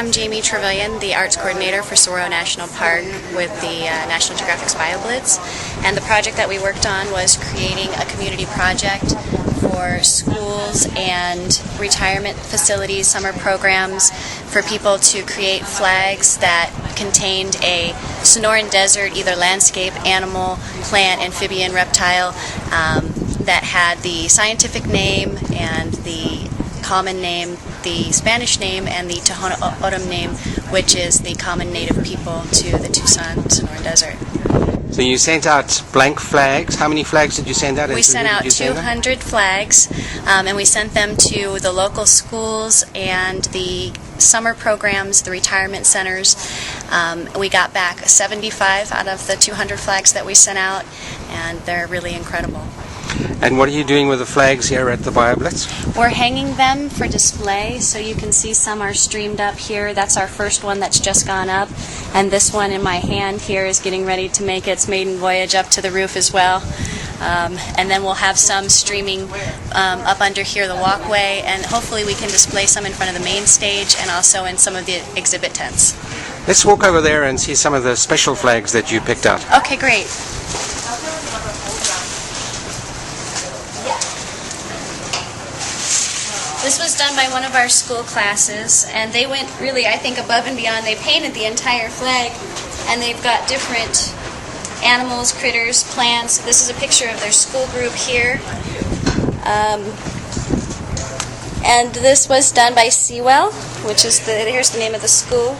I'm Jamie Trevillyan, the arts coordinator for Saguaro National Park with the National Geographic's BioBlitz. And the project that we worked on was creating a community project for schools and retirement facilities, summer programs, for people to create flags that contained a Sonoran desert, either landscape, animal, plant, amphibian, reptile, that had the scientific name and the common name, the Spanish name, and the Tohono O'odham name, which is the common native people to the Tucson Sonoran Desert. So you sent out blank flags. How many flags did you send out? We sent out 200 flags, and we sent them to the local schools and the summer programs, the retirement centers. We got back 75 out of the 200 flags that we sent out, and they're really incredible. And what are you doing with the flags here at the BioBlitz? We're hanging them for display, so you can see some are streamed up here. That's our first one that's just gone up, and this one in my hand here is getting ready to make its maiden voyage up to the roof as well. And then we'll have some streaming up under here, the walkway, and hopefully we can display some in front of the main stage and also in some of the exhibit tents. Let's walk over there and see some of the special flags that you picked out. Okay, great. This was done by one of our school classes, and they went really, I think, above and beyond. They painted the entire flag, and they've got different animals, critters, plants. This is a picture of their school group here. And this was done by Sewell, which is here's the name of the school.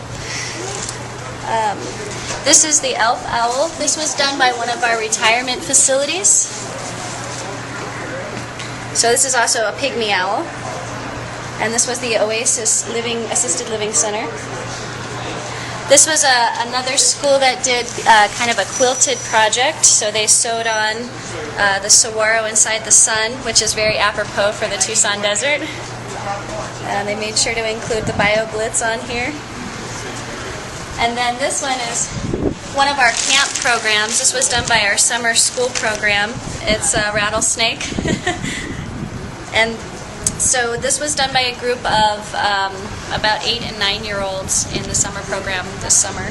This is the elf owl. This was done by one of our retirement facilities. So this is also a pygmy owl. And this was the Oasis Assisted Living Center. This was another school that did kind of a quilted project. So they sewed on the saguaro inside the sun, which is very apropos for the Tucson desert. And they made sure to include the BioBlitz on here. And then this one is one of our camp programs. This was done by our summer school program. It's a rattlesnake. And so this was done by a group of about 8 and 9-year-olds in the summer program this summer.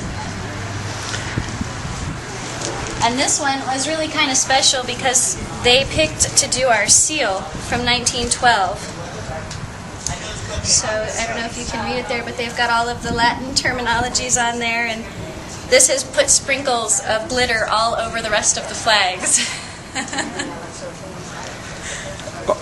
And this one was really kind of special because they picked to do our seal from 1912. So I don't know if you can read it there, but they've got all of the Latin terminologies on there, and this has put sprinkles of glitter all over the rest of the flags.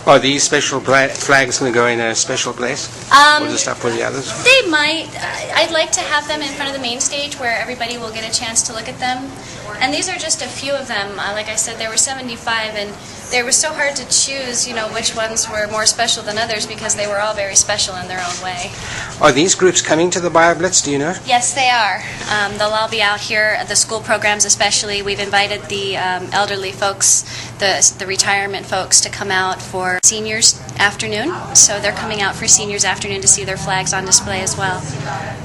Are these special flags going to go in a special place? Or just up with the others? They might. I'd like to have them in front of the main stage where everybody will get a chance to look at them. And these are just a few of them. Like I said, there were 75, and they were so hard to choose, which ones were more special than others because they were all very special in their own way. Are these groups coming to the BioBlitz, do you know? Yes, they are. They'll all be out here, the school programs especially. We've invited the elderly folks, the retirement folks, to come out for seniors afternoon. So they're coming out for seniors afternoon to see their flags on display as well.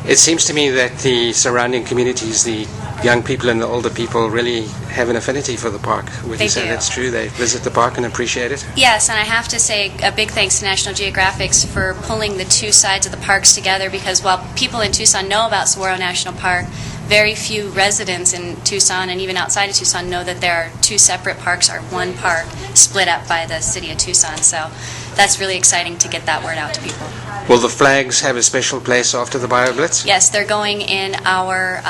It seems to me that the surrounding communities, the young people and the older people, really have an affinity for the park. Would you say that's true? They visit the park and appreciate it? Yes, and I have to say a big thanks to National Geographic for pulling the two sides of the parks together, because while people in Tucson know about Saguaro National Park, very few residents in Tucson and even outside of Tucson know that there are two separate parks or one park split up by the city of Tucson. So that's really exciting to get that word out to people. Will the flags have a special place after the BioBlitz? Yes, they're going in our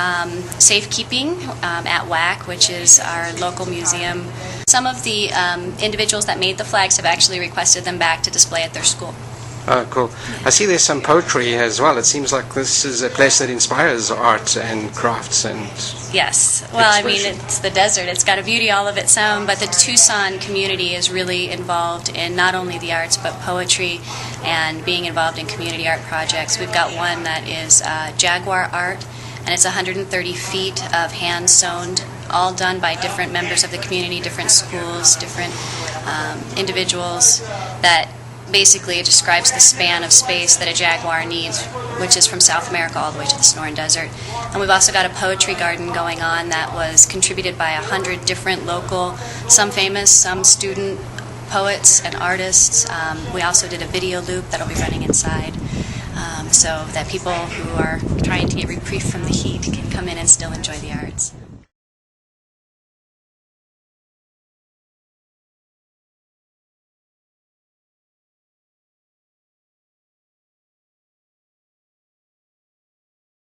safekeeping at WAC, which is our local museum. Some of the individuals that made the flags have actually requested them back to display at their school. Oh, cool. I see there's some poetry as well. It seems like this is a place that inspires art and crafts and yes. Well, I mean, it's the desert. It's got a beauty all of its own, but the Tucson community is really involved in not only the arts, but poetry and being involved in community art projects. We've got one that is jaguar art, and it's 130 feet of hand-sewn, all done by different members of the community, different schools, different individuals, that basically it describes the span of space that a jaguar needs, which is from South America all the way to the Sonoran Desert. And we've also got a poetry garden going on that was contributed by 100 different local, some famous, some student poets and artists. We also did a video loop that'll be running inside. so that people who are trying to get reprieve from the heat can come in and still enjoy the arts.